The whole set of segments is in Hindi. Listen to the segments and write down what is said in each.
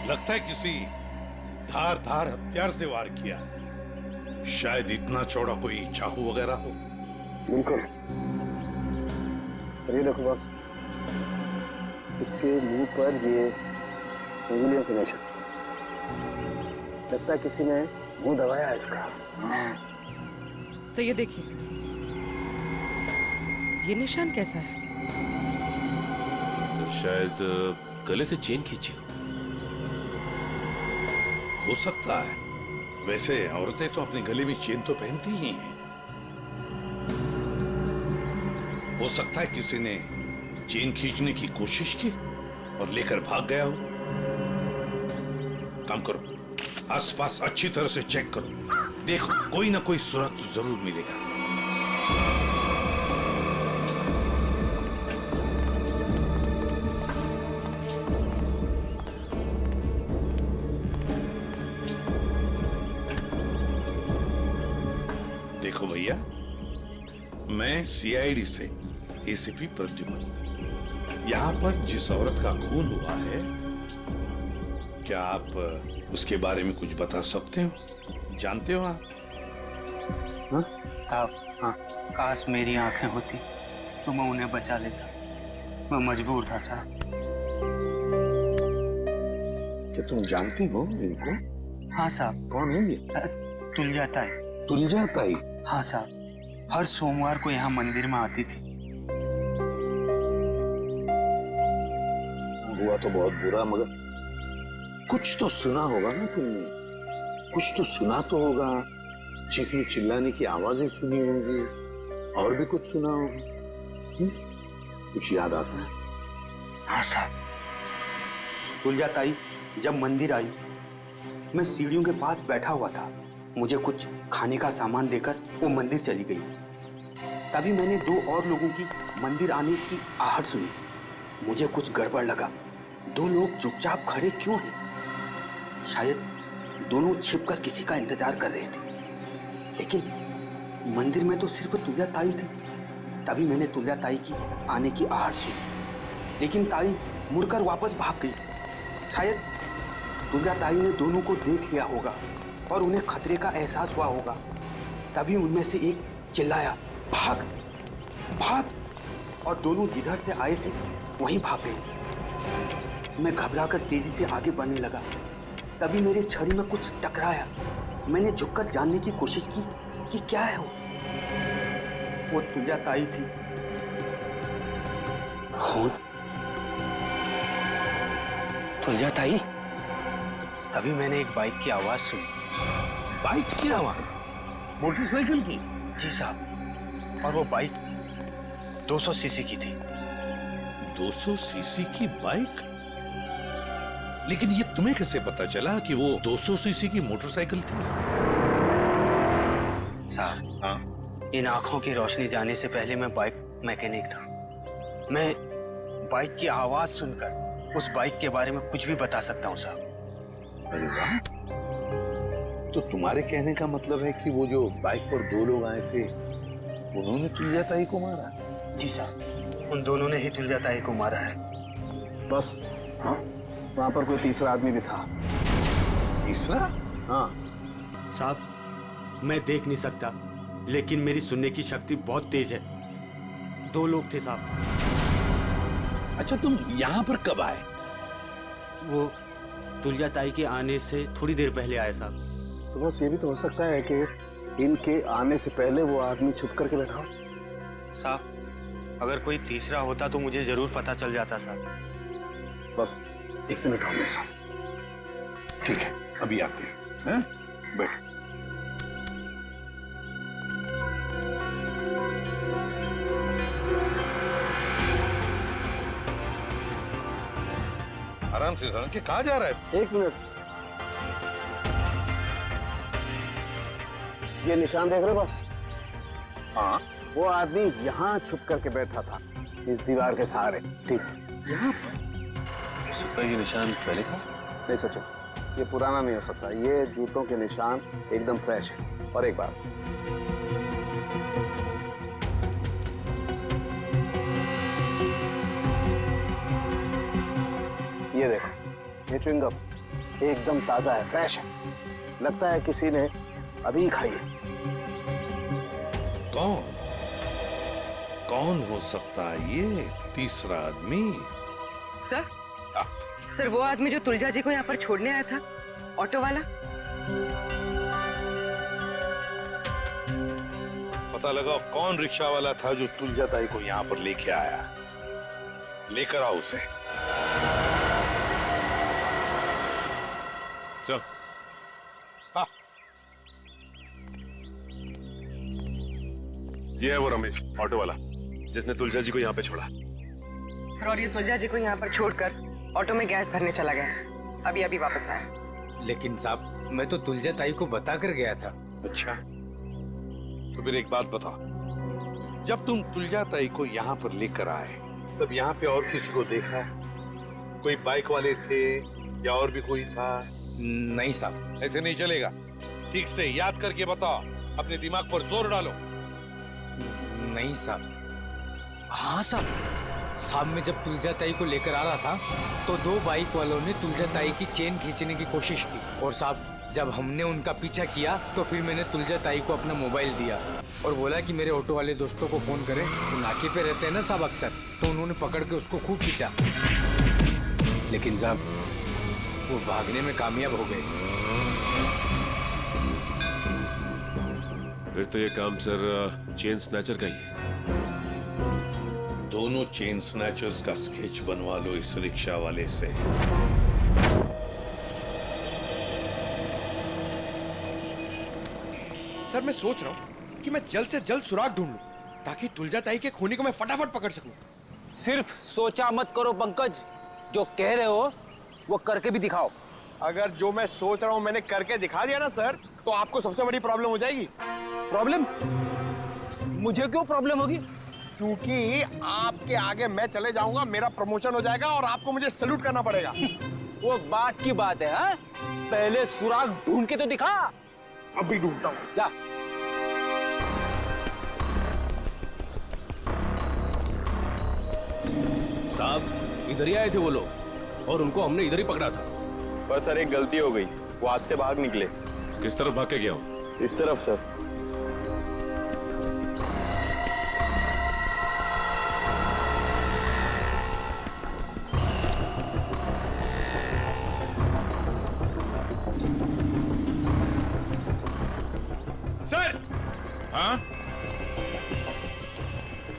लगता है किसी धार हथियार से वार किया है। शायद इतना चौड़ा कोई चाकू वगैरह हो। बिल्कुल। ये देखो बस, इसके मुंह पर ये उंगलियों के निशान। लगता है किसी ने मुंह दबाया है इसका। सर ये देखिए, ये निशान कैसा है? तो शायद गले से चेन खींची हो सकता है। वैसे औरतें तो अपने गले में चेन तो पहनती ही हैं। हो सकता है किसी ने चेन खींचने की कोशिश की और लेकर भाग गया हो। काम करो, आसपास अच्छी तरह से चेक करो। देखो कोई ना कोई सुराग तो जरूर मिलेगा। देखो भैया, मैं सीआईडी से एसीपी प्रद्युमन। यहां पर जिस औरत का खून हुआ है, क्या आप उसके बारे में कुछ बता सकते हो? जानते हो आप? हाँ साहब, हाँ। काश मेरी आंखें होती तो मैं उन्हें बचा लेता। मैं मजबूर था साहब। क्या तुम जानती हो इनको? हाँ साहब। कौन है ये? तुल जाता है। तुलजा ताई? हाँ साहब, हर सोमवार को यहाँ मंदिर में आती थी। हुआ तो बहुत बुरा, मगर कुछ तो सुना होगा ना तुमने? कुछ तो सुना तो होगा। चीखने चिल्लाने की आवाजें सुनी होंगी, और भी कुछ सुना होगा। कुछ याद आता है? हाँ साहब, तुलजा ताई जब मंदिर आई, मैं सीढ़ियों के पास बैठा हुआ था। मुझे कुछ खाने का सामान देकर वो मंदिर चली गई। तभी मैंने दो और लोगों की मंदिर आने की आहट सुनी। मुझे कुछ गड़बड़ लगा। दो लोग चुपचाप खड़े क्यों हैं? शायद दोनों छिपकर किसी का इंतजार कर रहे थे। लेकिन मंदिर में तो सिर्फ तुलजा ताई थी। तभी मैंने तुलजा ताई की आने की आहट सुनी, लेकिन ताई मुड़कर वापस भाग गई। शायद तुलजा ताई ने दोनों को देख लिया होगा और उन्हें खतरे का एहसास हुआ होगा। तभी उनमें से एक चिल्लाया, भाग भाग, और दोनों जिधर से आए थे वहीं भाग गए। मैं घबराकर तेजी से आगे बढ़ने लगा। तभी मेरे छड़ी में कुछ टकराया। मैंने झुककर जानने की कोशिश की कि क्या है वो तुलजा ताई थी। खून? तुलजा ताई? तभी मैंने एक बाइक की आवाज सुनी। बाइक की आवाज? मोटरसाइकिल की? जी साहब, और वो बाइक 200 सीसी की थी। 200 सीसी की बाइक? लेकिन ये तुम्हें कैसे पता चला कि वो 200 सीसी की मोटरसाइकिल थी? साहब, हाँ, इन आंखों की रोशनी जाने से पहले मैं बाइक मैकेनिक था। मैं बाइक की आवाज सुनकर उस बाइक के बारे में कुछ भी बता सकता हूँ साहब। अरे वाह! तो तुम्हारे कहने का मतलब है कि वो जो बाइक पर दो लोग आए थे, उन्होंने तुलजा ताई को मारा? जी साहब, उन दोनों ने ही तुलजा ताई को मारा है। बस? हाँ, वहां पर कोई तीसरा आदमी भी था। तीसरा? हाँ साहब, मैं देख नहीं सकता, लेकिन मेरी सुनने की शक्ति बहुत तेज है। दो लोग थे साहब। अच्छा, तुम यहाँ पर कब आए? वो तुलजा ताई के आने से थोड़ी देर पहले आए साहब। तो बस ये भी तो हो सकता है कि इनके आने से पहले वो आदमी छुप करके बैठा हो। साहब, अगर कोई तीसरा होता तो मुझे जरूर पता चल जाता साहब। बस 1 मिनट और मेरे साथ। ठीक है, अभी आते हैं। बैठ। आराम से सर, कहाँ जा रहा है? 1 मिनट। ये निशान देख रहे हो बस? हाँ, वो आदमी यहाँ छुप करके बैठा था, इस दीवार के सहारे। ठीक है, यहाँ पर। हो सकता है ये निशान पहले का? नहीं सचिन, ये पुराना नहीं हो सकता। ये जूतों के निशान एकदम फ्रेश है। और एक बात, ये देखो, ये च्युइंगम एकदम ताजा है, फ्रेश है। लगता है किसी ने अभी खाई है। कौन कौन हो सकता है ये तीसरा आदमी? सर सर, वो आदमी जो तुलजा जी को यहाँ पर छोड़ने आया था, ऑटो वाला। पता लगाओ कौन रिक्शा वाला था जो तुलजा ताई को यहाँ पर लेके आया। लेकर आओ उसे। सर, हाँ। ये है वो रमेश, ऑटो वाला, जिसने तुलजा जी को यहाँ पे छोड़ा। सर, और ये तुलजा जी को यहाँ पर छोड़कर ऑटो में गैस भरने चला गया। अभी अभी वापस आया। लेकिन साहब, मैं तो तुलजा ताई को बता कर गया था। अच्छा, तो फिर एक बात बता, जब तुम तुलजा ताई को यहाँ पर लेकर आए तब यहाँ पे और किसी को देखा? कोई बाइक वाले थे या और भी कोई था? नहीं साहब। ऐसे नहीं चलेगा, ठीक से याद करके बताओ, अपने दिमाग पर जोर डालो। नहीं साहब। हाँ साहब, मैं जब तुलजा ताई को लेकर आ रहा था तो दो बाइक वालों ने तुलजा ताई की चेन खींचने की कोशिश की, और साहब जब हमने उनका पीछा किया तो फिर मैंने तुलजा ताई को अपना मोबाइल दिया और बोला कि मेरे ऑटो वाले दोस्तों को फोन करें। वो नाके पे रहते हैं ना साहब अक्सर, तो उन्होंने पकड़ के उसको खूब पीटा, लेकिन साहब वो भागने में कामयाब हो गए। फिर तो ये काम सर चेन स्नैचर का ही है। दोनों चेन स्नैचर्स का स्केच बनवा लो इस रिक्शा वाले से। सर, मैं सोच रहा हूँ कि मैं जल्द से जल्द सुराग ढूंढ लूं ताकि तुलजा ताई के खूनी को मैं फटाफट पकड़ सकूं। सिर्फ सोचा मत करो पंकज, जो कह रहे हो वो करके भी दिखाओ। अगर जो मैं सोच रहा हूँ मैंने करके दिखा दिया ना सर, तो आपको सबसे बड़ी प्रॉब्लम हो जाएगी। प्रॉब्लम? मुझे क्यों प्रॉब्लम होगी? क्योंकि आपके आगे मैं चले जाऊंगा, मेरा प्रमोशन हो जाएगा और आपको मुझे सैल्यूट करना पड़ेगा। वो बात की बात है। हाँ? पहले सुराग ढूंढ के तो दिखा। अभी ढूंढता हूँ। जा। साहब, इधर ही आए थे वो लोग और उनको हमने इधर ही पकड़ा था। पर सर एक गलती हो गई, वो हाथ से भाग निकले। किस तरफ भाग के गया हूँ? इस तरफ सर। सर! हाँ?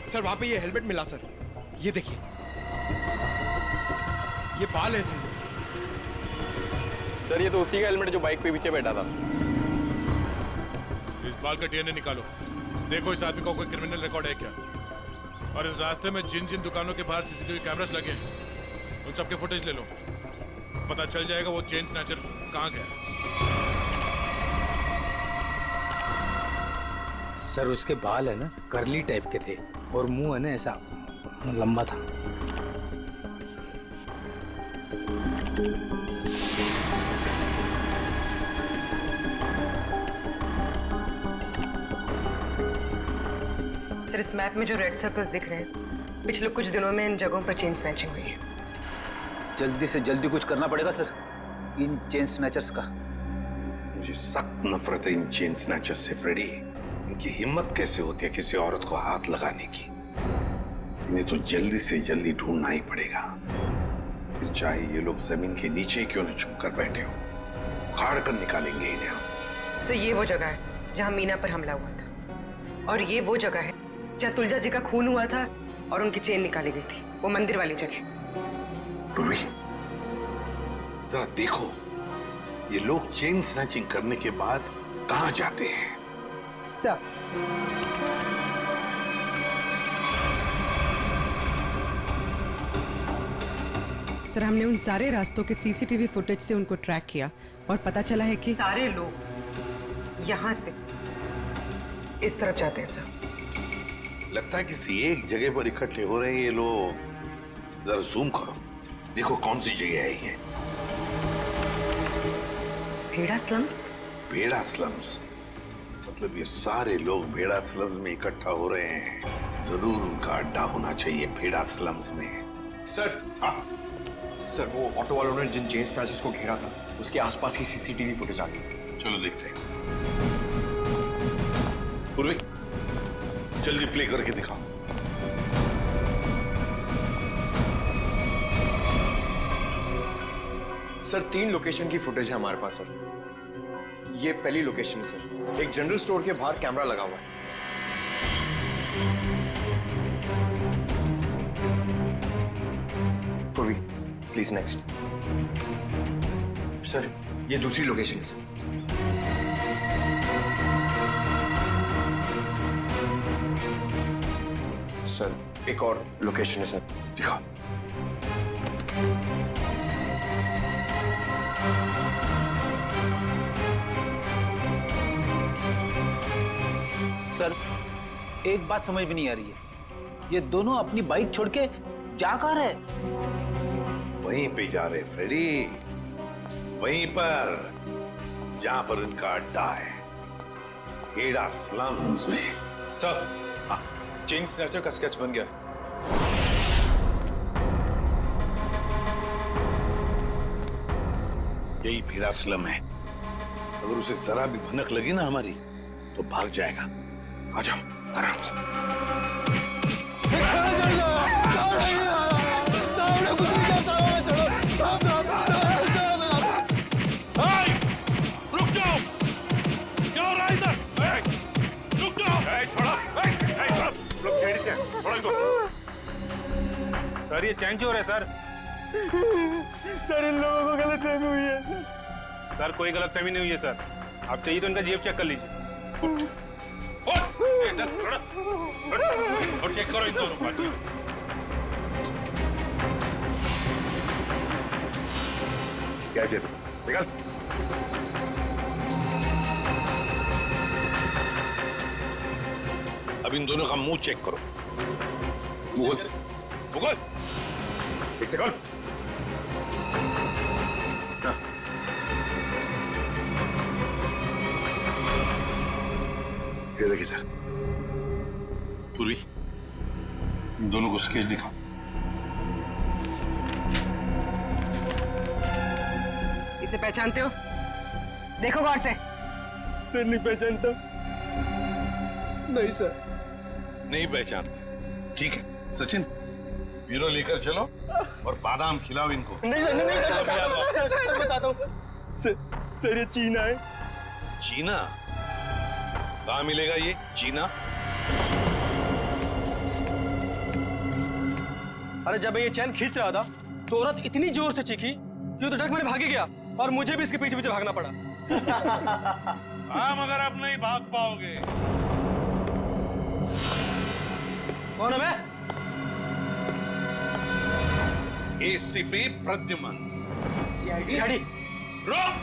सर, वहां पे ये हेलमेट मिला सर, ये देखिए, ये बाल है सर। सर ये तो उसी का हेलमेट जो बाइक पे पीछे बैठा था। इस बाल का डीएनए निकालो, देखो इस आदमी का कोई क्रिमिनल रिकॉर्ड है क्या। और इस रास्ते में जिन जिन दुकानों के बाहर सीसीटीवी कैमरास लगे हैं उन सबके फुटेज ले लो, पता चल जाएगा वो चेन स्नैचर कहाँ गया। सर उसके बाल है ना करली टाइप के थे और मुंह है ना ऐसा लंबा था। सर, इस मैप में जो रेड सर्कल्स दिख रहे हैं, पिछले कुछ दिनों में इन जगहों पर चेन स्नैचिंग हुई है। जल्दी से जल्दी कुछ करना पड़ेगा सर इन चेन स्नैचर्स का। मुझे सख्त नफरत है इन चेन स्नैचर्स से फ्रेडी। इनकी हिम्मत कैसे होती है किसी औरत को हाथ लगाने की। इन्हें तो जल्दी से जल्दी ढूंढना ही पड़ेगा, फिर चाहे ये लोग जमीन के नीचे क्यों न छुप कर बैठे हो, उखाड़ कर निकालेंगे इन्हें हम। सर, ये वो जगह है जहाँ मीना पर हमला हुआ था, और ये वो जगह है जहाँ तुलजा जी का खून हुआ था और उनकी चेन निकाली गई थी, वो मंदिर वाली जगह। पूर्वी, जरा देखो ये लोग चेन स्नैचिंग करने के बाद कहाँ जाते हैं। सर, सर, हमने उन सारे रास्तों के सीसीटीवी फुटेज से उनको ट्रैक किया और पता चला है कि सारे लोग यहाँ से इस तरफ जाते हैं। सर, लगता है किसी एक जगह पर इकट्ठे हो रहे हैं ये लोग। जरा जूम करो, देखो कौन सी जगह है ये। भेड़ा स्लम्स? भेड़ा स्लम्स मतलब ये सारे लोग भेड़ा स्लम्स में इकट्ठा हो रहे हैं। जरूर उनका अड्डा होना चाहिए भेड़ा स्लम्स में। सर, हाँ, सर वो ऑटो वालों ने जिन चेन स्नैचर्स को घेरा था उसके आसपास की सीसीटीवी फुटेज आ गई। चलो देखते हैं। पूर्वी, जल्दी प्ले करके दिखाओ। सर 3 लोकेशन की फुटेज है हमारे पास सर। ये पहली लोकेशन है सर, एक जनरल स्टोर के बाहर कैमरा लगा हुआ है। पूर्वी प्लीज नेक्स्ट। सर ये दूसरी लोकेशन है सर। सर एक और लोकेशन है सर, दिखाओ। सर एक बात समझ में नहीं आ रही है, ये दोनों अपनी बाइक छोड़ के जा कहाँ रहे? वहीं पे जा रहे फ्रेडी, वहीं पर जहां पर उनका अड्डा है, हेड़ा स्लम्स में। सर चेन स्नैचर का स्केच बन गया। यही भेड़ा स्लम है। अगर उसे जरा भी भनक लगी ना हमारी तो भाग जाएगा। आ जाओ आराम से। रुक जाओ, क्या हो रहा है इधर? रुक जाओ। सर ये चैन चोर है सर। सर इन लोगों को गलतफहमी हुई है। सर कोई गलतफहमी नहीं हुई है सर, आप चाहिए तो इनका जेब चेक कर लीजिए। और चेक करो इन दोनों का। क्या जेब निकाल। अब इन दोनों का मुंह चेक करो। मुगल मुगल एक सेकंड। सर ये देखिए सर। पूरी इन दोनों को स्केच दिखाओ। इसे पहचानते हो? देखो गौर से। सर नहीं पहचानता। नहीं सर। नहीं पहचानते? ठीक है सचिन, ब्यूरो लेकर चलो और बादाम खिलाओ इनको। नहीं सर, नहीं सर, बताता हूँ। सर ये चीना है। चीना? कहाँ मिलेगा ये चीना? अरे जब मैं ये चैन खींच रहा था तो औरत इतनी जोर से चीखी कि वो तो डर मेरे भागे गया और मुझे भी इसके पीछे पीछे भागना पड़ा। हाँ मगर अब नहीं भाग पाओगे। कौन है मैं? एसीपी प्रद्युमन। सीआईडी। रुक!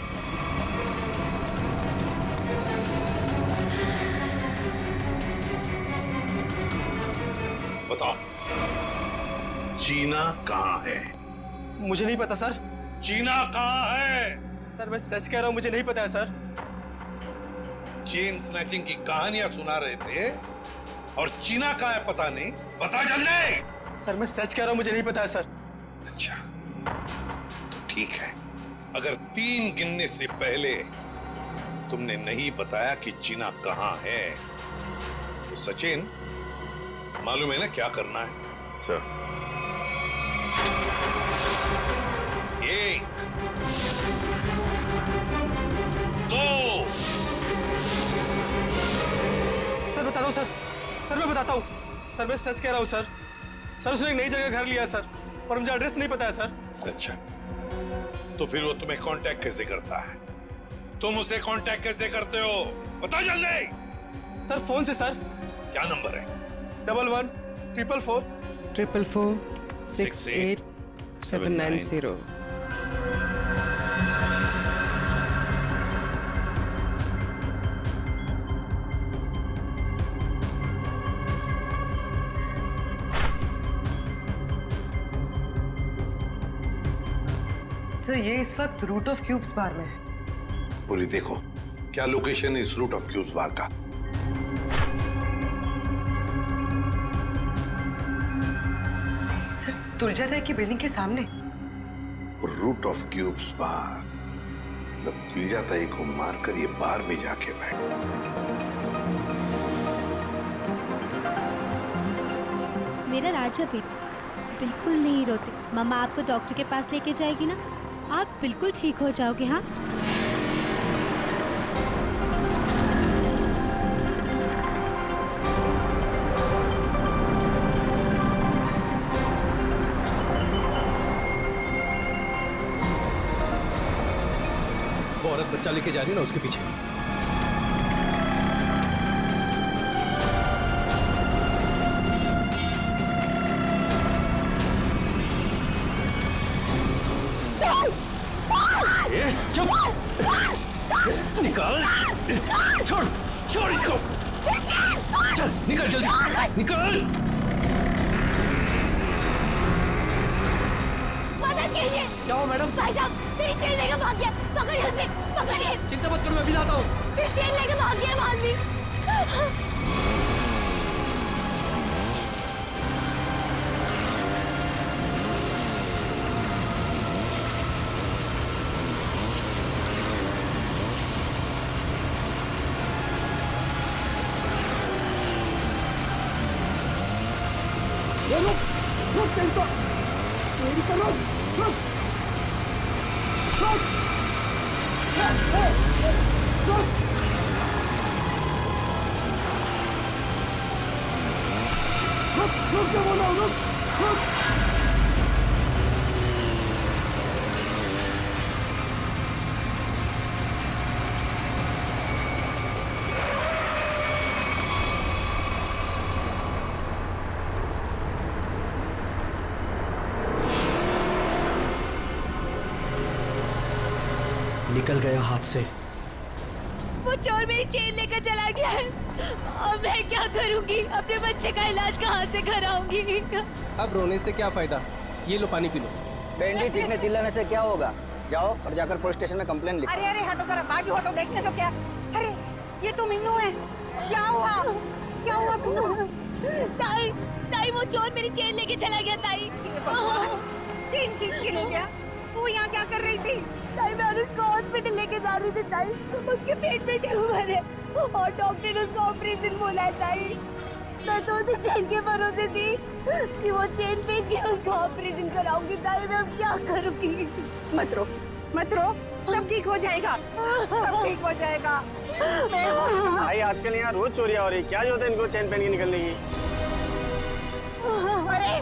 बताओ चीना कहाँ है? मुझे नहीं पता सर। चीना कहाँ है? सर मैं सच कह रहा हूँ, मुझे नहीं पता है सर। चेन स्नैचिंग की कहानियां सुना रहे थे और चीना कहाँ है पता नहीं। बता जल्दी। सर मैं सच कह रहा हूँ, मुझे नहीं पता है सर। अच्छा तो ठीक है, अगर 3 गिनने से पहले तुमने नहीं बताया कि चीना कहाँ है तो सचिन मालूम है ना क्या करना है? सर 1 2 सर बता दो सर। सर मैं बताता हूँ सर, मैं सच कह रहा हूँ सर। सर उसने एक नई जगह घर लिया सर और मुझे एड्रेस नहीं पता है सर। अच्छा तो फिर वो तुम्हें कांटेक्ट कैसे करता है? तुम उसे कांटेक्ट कैसे करते हो? बता जल्दी। सर फोन से सर। क्या नंबर है? 11 444 444 68 790। सर ये इस वक्त रूट ऑफ क्यूब्स बार में है। पूरी देखो क्या लोकेशन है इस रूट ऑफ क्यूब्स बार का। सर तुलजा ताई की बिल्डिंग के सामने। रूट ऑफ क्यूब्स बार, मतलब तुलजा ताई को मारकर ये बार में जाके बैठ। मेरा राजा बेटा बिल्कुल नहीं रोते। मम्मा आपको डॉक्टर के पास लेके जाएगी ना, आप बिल्कुल ठीक हो जाओगे। हाँ वो औरत बच्चा लेके जा रही है ना, उसके पीछे। चुप! निकाल! छोड़! छोड़ इसको! चल, निकल जल्दी! निकल! मदद कीजिए! क्या हो मैडम? भाई साहब, मेरी चेन लेके भाग गया। पकड़िए उसे, पकड़िए। चिंता मत करो, मैं भी लाता हूँ। मेरी चेन लेके भाग गया वो आदमी। निकल गया हाथ से। वो चोर मेरी चेन लेकर चला गया है। अब मैं क्या करूंगी? अपने बच्चे का इलाज कहाँ से कराऊंगी? अब रोने से क्या फायदा? ये लो, पानी पी लो। बहन जी, चीखने चिल्लाने से क्या होगा? जाओ और जाकर पुलिस स्टेशन में कंप्लेन लिखो। अरे अरे हटो जरा, बाजू हटो, देखने तो क्या। अरे ये तो मीनू है। क्या हुआ? क्या हुआ मीनू? ताई, ताई वो चोर मेरी चेन लेके चला गया। ताई चेन खींच के ले गया? तू यहाँ क्या कर रही थी? ताई मैं अनुज को हॉस्पिटल लेके जा रही थी। ताई उसके पेट में ट्यूमर है और डॉक्टर ने उसका ऑपरेशन बोला है। ताई मैं तो उसी चेन के भरोसे थी कि वो चेन बेच के उसका ऑपरेशन कराऊंगी। ताई मैं अब क्या करूंगी? मत रो, मत रो, सब ठीक हो जाएगा, सब ठीक हो जाएगा। भाई आजकल यहाँ रोज चोरियां हो रही, क्या जो है इनको चैन पहन के निकलने की? अरे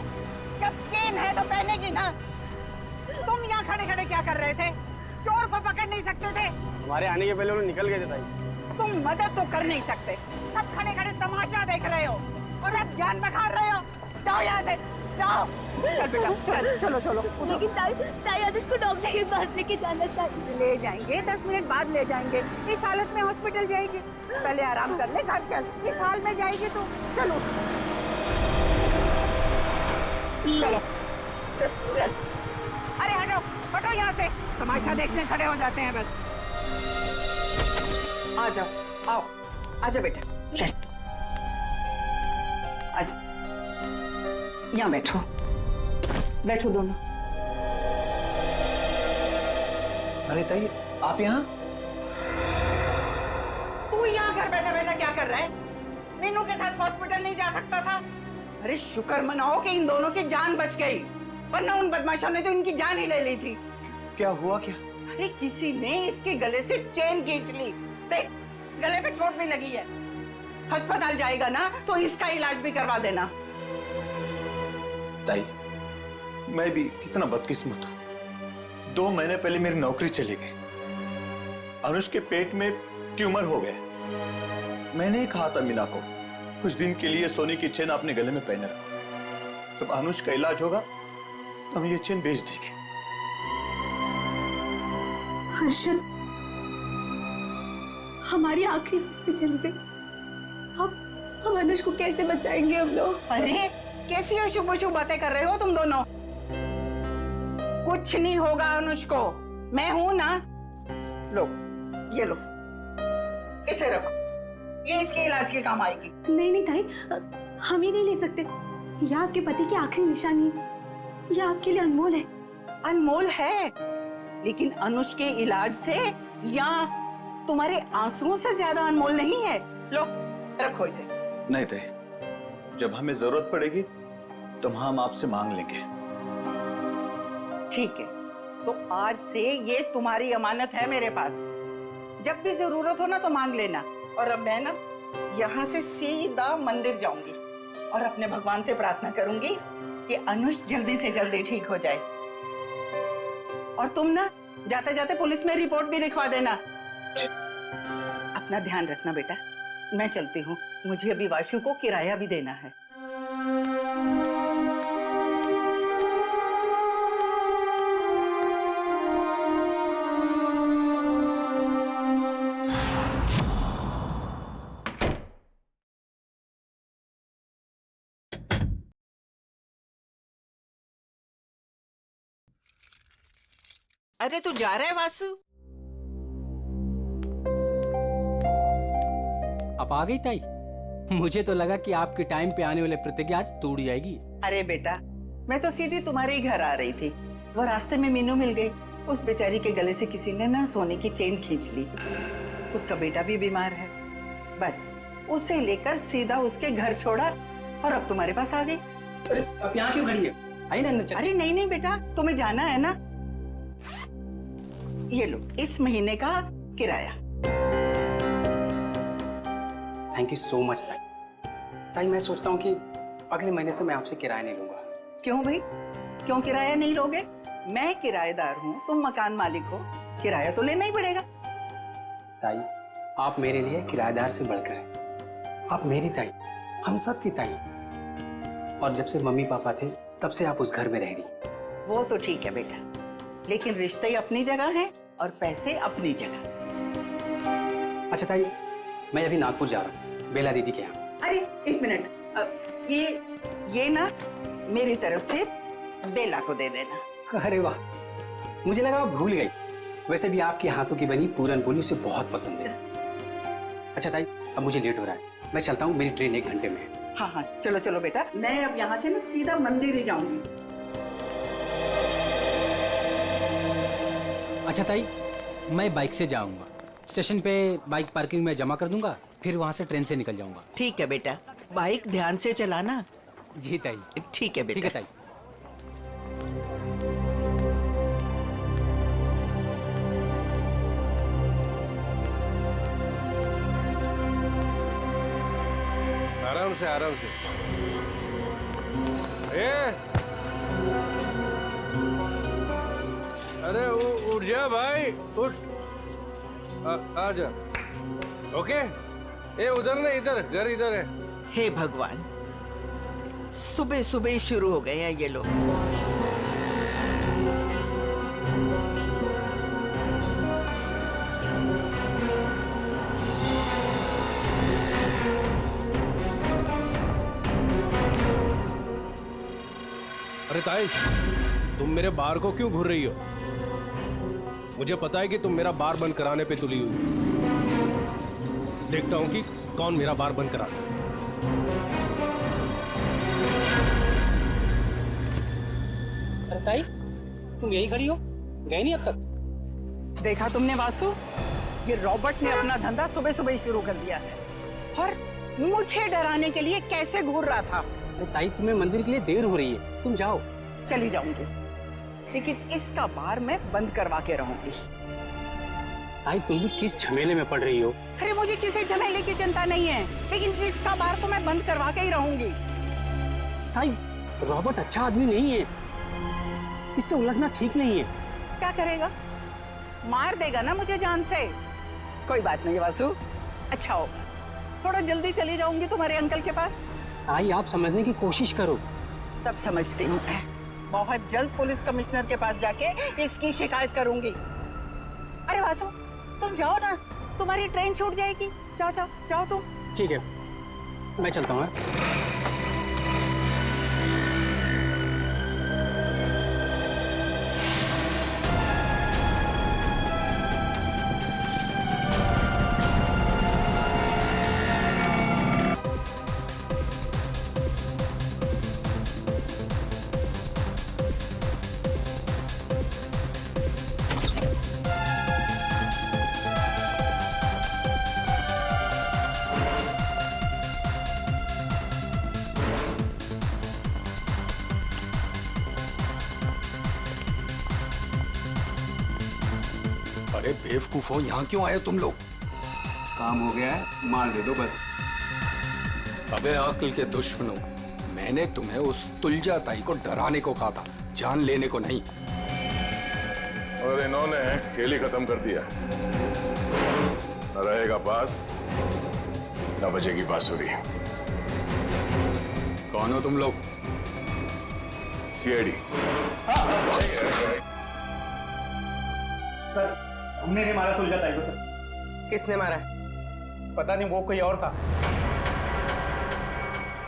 जब चेन है तो पहनेगी ना। तुम यहाँ खड़े खड़े क्या कर रहे थे? चोर को पकड़ नहीं सकते थे? हमारे आने के पहले वो निकल गए थे ताई। तुम मदद तो कर नहीं सकते, सब खड़े खड़े तमाशा देख रहे हो और अब जान बखा रहे हो। जाओ यहाँ से, जाओ। चल बेटा, चल, चलो चलो। लेकिन ताई अनुज को डॉक्टर के पास लेके जाना चाहिए। ले जाएंगे, 10 मिनट बाद ले जाएंगे। इस हालत में हॉस्पिटल जाएगी? पहले आराम कर ले, घर चल। इस हाल में जाएगी तो चलो चलो चल चल। अरे हटो हटो यहाँ से, तमाशा देखने खड़े हो जाते हैं बस। आ जाओ, आओ, आजा बेटा, चल, आजा, यहाँ बैठो, बैठो दोनों। अरे ताई, आप यहाँ? तू यहाँ घर बैठा बैठा क्या कर रहा है? मीनू के साथ हॉस्पिटल नहीं जा सकता था? अरे शुक्र मनाओ कि इन दोनों की जान बच गई, वरना उन बदमाशों ने तो इनकी जान ही ले ली थी। क्या हुआ क्या? अरे किसी ने इसके गले से चेन खींच ली। देख, गले पे चोट भी लगी है। अस्पताल जाएगा ना तो इसका इलाज भी करवा देना। ताई, मैं भी कितना बदकिस्मत हूँ। 2 महीने पहले मेरी नौकरी चली गई, अनुज के पेट में ट्यूमर हो गया। मैंने ही कहा था मीना को, कुछ दिन के लिए सोने की चेन अपने गले में पहने रखो, जब अनुज का इलाज होगा तो हम ये चेन बेच देंगे। हर्षद, हमारी आखिरी बस पे चली गई। हम अनुज को कैसे बचाएंगे हम लोग? अरे कैसी अशुभ अशुभ बातें कर रहे हो तुम दोनों? कुछ नहीं होगा अनुज को, मैं हूं ना। लो, ये लो, इसे रखो, ये इसके इलाज के काम आएगी। नहीं नहीं ताई, हम ही नहीं ले सकते। यह आपके पति की आखिरी निशानी है, यह आपके लिए अनमोल है। अनमोल है, लेकिन अनुष के इलाज से या तुम्हारे आंसुओं से ज्यादा अनमोल नहीं है। लो रखो इसे। नहीं थे, जब हमें जरूरत पड़ेगी तो हम आपसे मांग लेंगे। ठीक है, तो आज से ये तुम्हारी अमानत है मेरे पास। जब भी जरूरत हो ना तो मांग लेना। और अब मैं ना यहाँ से सीधा मंदिर जाऊंगी और अपने भगवान से प्रार्थना करूंगी कि अनुष जल्दी से जल्दी ठीक हो जाए। और तुम ना जाते जाते पुलिस में रिपोर्ट भी लिखवा देना। अपना ध्यान रखना बेटा, मैं चलती हूँ, मुझे अभी वाशु को किराया भी देना है। अरे तू जा रहा है वासु? आप आ गई ताई? मुझे तो लगा कि आपके टाइम पे आने वाले प्रतिज्ञा आज टूट जाएगी। अरे बेटा, मैं तो सीधी तुम्हारे ही घर आ रही थी। वो रास्ते में मीनू मिल गई। उस बेचारी के गले से किसी ने ना सोने की चेन खींच ली। उसका बेटा भी बीमार है। बस उसे लेकर सीधा उसके घर छोड़ा और अब तुम्हारे पास आ गई। अरे अब यहाँ क्यों खड़ी है? आई ना अंदर। अरे नहीं नहीं बेटा, तुम्हें जाना है ना। ये लो इस महीने का किराया। थैंक यू सो मच ताई। ताई मैं सोचता हूँ कि अगले महीने से मैं आपसे किराया नहीं लूंगा। क्यों भाई, क्यों किराया नहीं लोगे? मैं किराएदार हूँ, तुम मकान मालिक हो, किराया तो लेना ही पड़ेगा। ताई आप मेरे लिए किराएदार से बढ़कर हैं। आप मेरी ताई, हम सब की ताई। और जब से मम्मी पापा थे तब से आप उस घर में रह रही। वो तो ठीक है बेटा, लेकिन रिश्ते अपनी जगह हैं और पैसे अपनी जगह। अच्छा ताई, मैं अभी नागपुर जा रहा हूँ बेला दीदी के यहाँ। अरे एक मिनट, ये ना मेरी तरफ से बेला को दे देना। अरे वाह, मुझे लगा आप भूल गई। वैसे भी आपके हाथों की बनी पूरन पोली उसे बहुत पसंद है। अच्छा ताई, अब मुझे लेट हो रहा है, मैं चलता हूँ, मेरी ट्रेन 1 घंटे में है। हाँ हाँ चलो चलो बेटा, मैं अब यहाँ से ना सीधा मंदिर ही जाऊंगी। अच्छा ताई, मैं बाइक से जाऊंगा। स्टेशन पे बाइक पार्किंग में जमा कर दूंगा, फिर वहां से ट्रेन से निकल जाऊंगा। ठीक है बेटा, बाइक ध्यान से चलाना। जी ताई। ठीक है बेटा। ठीक है ताई। आराम से आराम से। अरे उठ जा भाई, उठ। आ जा। ओके, उधर नहीं, इधर घर इधर है। हे भगवान, सुबह सुबह शुरू हो गए हैं ये लोग। अरे ताई, तुम मेरे बार को क्यों घूर रही हो? मुझे पता है कि तुम मेरा बार बंद कराने पे तुली हुई। देखता हूं कि कौन मेरा बार बंद कराता है। अरे ताई, तुम यही खड़ी हो, गए नहीं अब तक? देखा तुमने वासु, ये रॉबर्ट ने अपना धंधा सुबह सुबह शुरू कर दिया है और मुझे डराने के लिए कैसे घूर रहा था। ताई तुम्हें मंदिर के लिए देर हो रही है, तुम जाओ। चली जाऊंगी, लेकिन इसका बार मैं बंद करवा के रहूंगी। ताई तुम भी किस झमेले में पड़ रही हो? अरे मुझे किसी झमेले की चिंता नहीं है, लेकिन इसका बार तो मैं बंद करवा के ही रहूंगी। ताई, रॉबर्ट अच्छा आदमी नहीं है, इससे उलझना ठीक नहीं है। क्या करेगा? मार देगा ना मुझे जान से। कोई बात नहीं वासु, अच्छा होगा, थोड़ा जल्दी चली जाऊंगी तुम्हारे अंकल के पास। ताई आप समझने की कोशिश करो। सब समझती हूँ मैं, बहुत जल्द पुलिस कमिश्नर के पास जाके इसकी शिकायत करूंगी। अरे वासु, तुम जाओ ना, तुम्हारी ट्रेन छूट जाएगी। जाओ जाओ जाओ तुम। ठीक है, मैं चलता हूँ। अरे बेवकूफो, यहाँ क्यों आए तुम लोग? काम हो गया है, मार दे दो बस। अबे अक्ल के दुश्मनों, मैंने तुम्हें उस तुलजा ताई को डराने को कहा था, जान लेने को नहीं। और इन्होंने खेल ही खत्म कर दिया। न रहेगा बास, न बजेगी बांसुरी। कौन हो तुम लोग? सीआईडी। सर, हमने नहीं मारा तुलजा ताई को सर। किसने मारा? पता नहीं, वो कोई और था।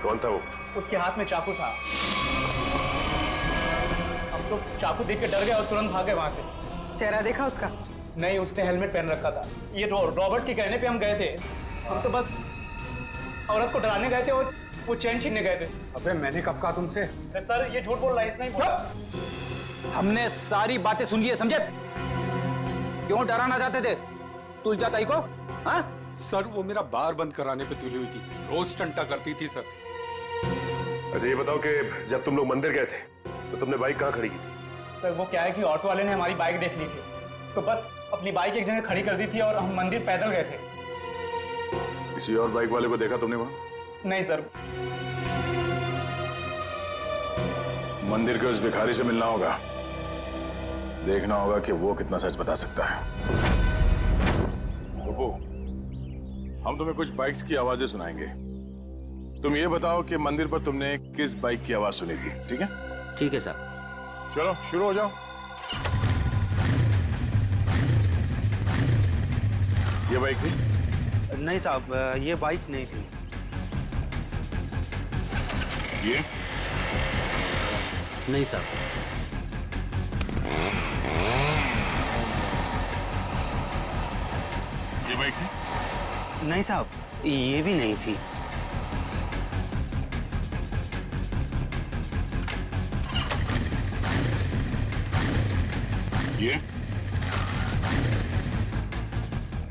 कौन था वो? उसके हाथ में चाकू था। हम तो चाकू देख के डर गए और तुरंत भागे वहां से। चेहरा देखा उसका? नहीं, उसने हेलमेट पहन रखा था। ये रॉबर्ट के कहने पे हम गए थे। हम तो बस औरत को डराने गए थे और वो चैन छीनने गए थे। अबे मैंने कब कहा तुमसे? सर, ये झूठ बोल रहा है, इसने ही बोला। हमने सारी बातें सुन ली है, समझे? क्यों डराना चाहते थे तुलजा ताई को? हाँ? सर, वो मेरा बार बंद कराने पे तुली हुई थी, रोज टंटा करती थी सर। अच्छा ये बताओ कि जब तुम लोग मंदिर गए थे तो तुमने बाइक कहाँ खड़ी की थी? सर, वो क्या है कि ऑटो वाले ने हमारी बाइक देख ली थी, तो बस अपनी बाइक एक जगह खड़ी कर दी थी और हम मंदिर पैदल गए थे। किसी और बाइक वाले को देखा तुमने वहां? नहीं सर। मंदिर के उस भिखारी से मिलना होगा, देखना होगा कि वो कितना सच बता सकता है। रुको, हम तुम्हें कुछ बाइक्स की आवाजें सुनाएंगे। तुम ये बताओ कि मंदिर पर तुमने किस बाइक की आवाज सुनी थी, ठीक है? ठीक है सर। चलो शुरू हो जाओ। ये बाइक थी? नहीं साहब, ये बाइक नहीं थी। ये नहीं साहब। ये बाइक थी? नहीं साहब, ये भी नहीं थी। ये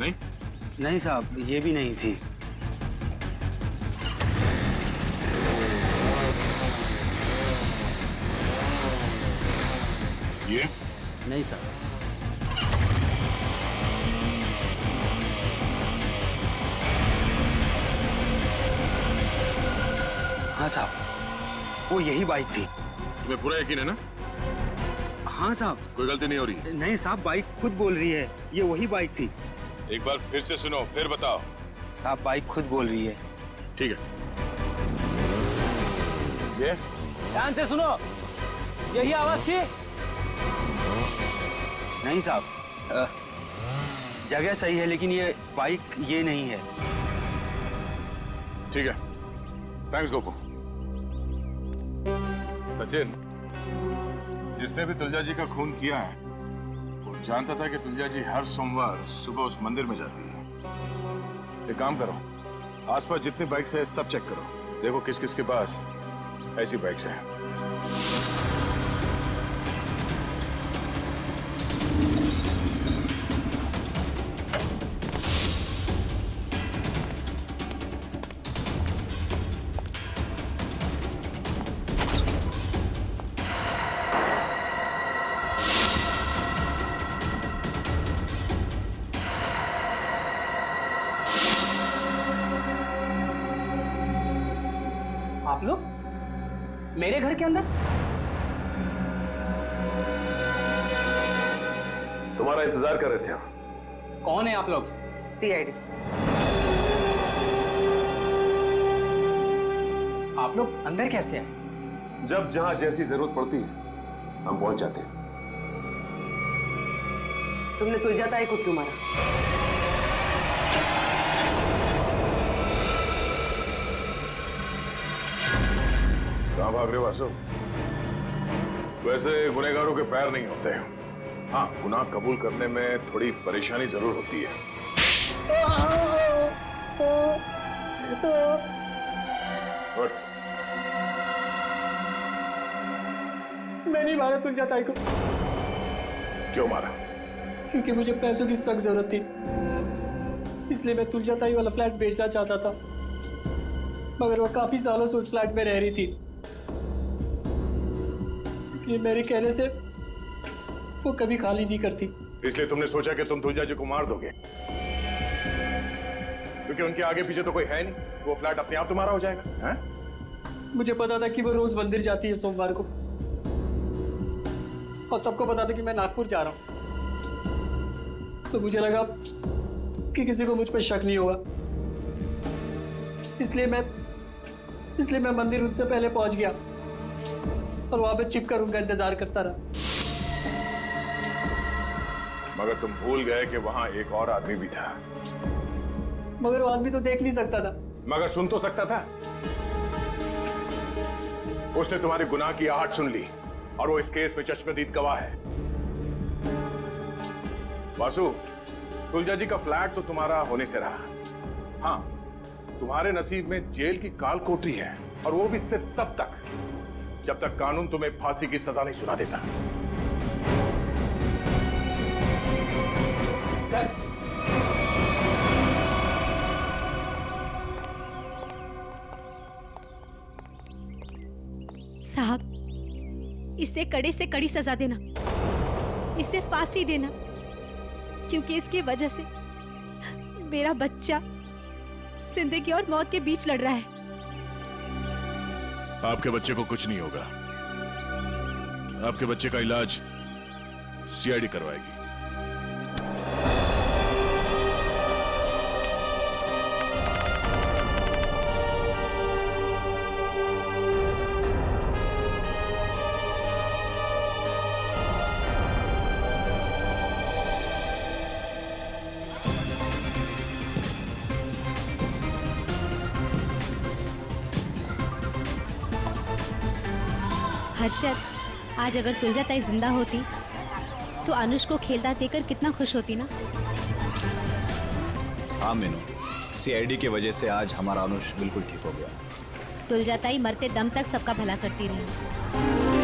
नहीं? नहीं साहब, ये भी नहीं थी। ये नहीं सर। हाँ साहब, वो यही बाइक थी। तुम्हें पूरा यकीन है ना? हाँ साहब। कोई गलती नहीं हो रही? नहीं साहब, बाइक खुद बोल रही है, ये वही बाइक थी। एक बार फिर से सुनो, फिर बताओ। साहब, बाइक खुद बोल रही है। ठीक है। ये ध्यान से सुनो, यही आवाज थी? नहीं साहब, जगह सही है लेकिन ये बाइक ये नहीं है। ठीक है, थैंक्स गोपू। सचिन, जिसने भी तुलजा जी का खून किया है वो जानता था कि तुलजा जी हर सोमवार सुबह उस मंदिर में जाती है। एक काम करो, आसपास जितनी बाइक्स है सब चेक करो, देखो किस किस के पास ऐसी बाइक्स हैं। आप लोग मेरे घर के अंदर? तुम्हारा इंतजार कर रहे थे हम। कौन है आप लोग? सीआईडी। आप लोग अंदर कैसे आए? जब जहां जैसी जरूरत पड़ती है हम पहुंच जाते हैं। तुमने तुलजा ताई को क्यों मारा? कहां भाग रहे हो वासु? वैसे गुनहगारों के पैर नहीं होते हैं। हाँ, गुनाह कबूल करने में थोड़ी परेशानी जरूर होती है। Good. मैं नहीं मारा तुलजा ताई को। क्यों मारा? क्योंकि मुझे पैसों की सख्त जरूरत थी, इसलिए मैं तुलजा ताई वाला फ्लैट बेचना चाहता था, मगर वो काफी सालों से उस फ्लैट में रह रही थी, इसलिए मेरे कहने से वो कभी खाली नहीं करती। इसलिए तुमने सोचा कि तुम तुलजा जी को मार दोगे, क्योंकि उनके आगे पीछे तो कोई है नहीं, वो फ्लैट अपने आप तुम्हारा हो जाएगा। हैं? मुझे पता था कि वो रोज मंदिर जाती है सोमवार को, और सबको पता था कि मैं नागपुर जा रहा हूं, तो मुझे लगा कि किसी को मुझ पर शक नहीं होगा, इसलिए मैं मंदिर उनसे पहले पहुंच गया और वहां पे छिपकर उनका इंतजार करता रहा। मगर तुम भूल गए कि वहां एक और आदमी भी था। मगर वो आदमी तो देख नहीं सकता था। मगर सुन तो सकता था। उसने तुम्हारे गुनाह की आहट सुन ली और वो इस केस में चश्मदीद गवाह है। वासु, तुलजा जी का फ्लैट तो तुम्हारा होने से रहा। हाँ, तुम्हारे नसीब में जेल की काल कोठरी है, और वो भी सिर्फ तब तक जब तक कानून तुम्हें फांसी की सजा नहीं सुना देता। साहब, इसे कड़े से कड़ी सजा देना, इसे फांसी देना, क्योंकि इसकी वजह से मेरा बच्चा जिंदगी और मौत के बीच लड़ रहा है। आपके बच्चे को कुछ नहीं होगा। आपके बच्चे का इलाज सीआईडी करवाएगी। हर्षद, आज अगर तुलजा ताई जिंदा होती तो अनुष को खेलता देकर कितना खुश होती ना। हाँ मीनू, सीआईडी की वजह से आज हमारा अनुष बिल्कुल ठीक हो गया। तुलजा ताई मरते दम तक सबका भला करती रही।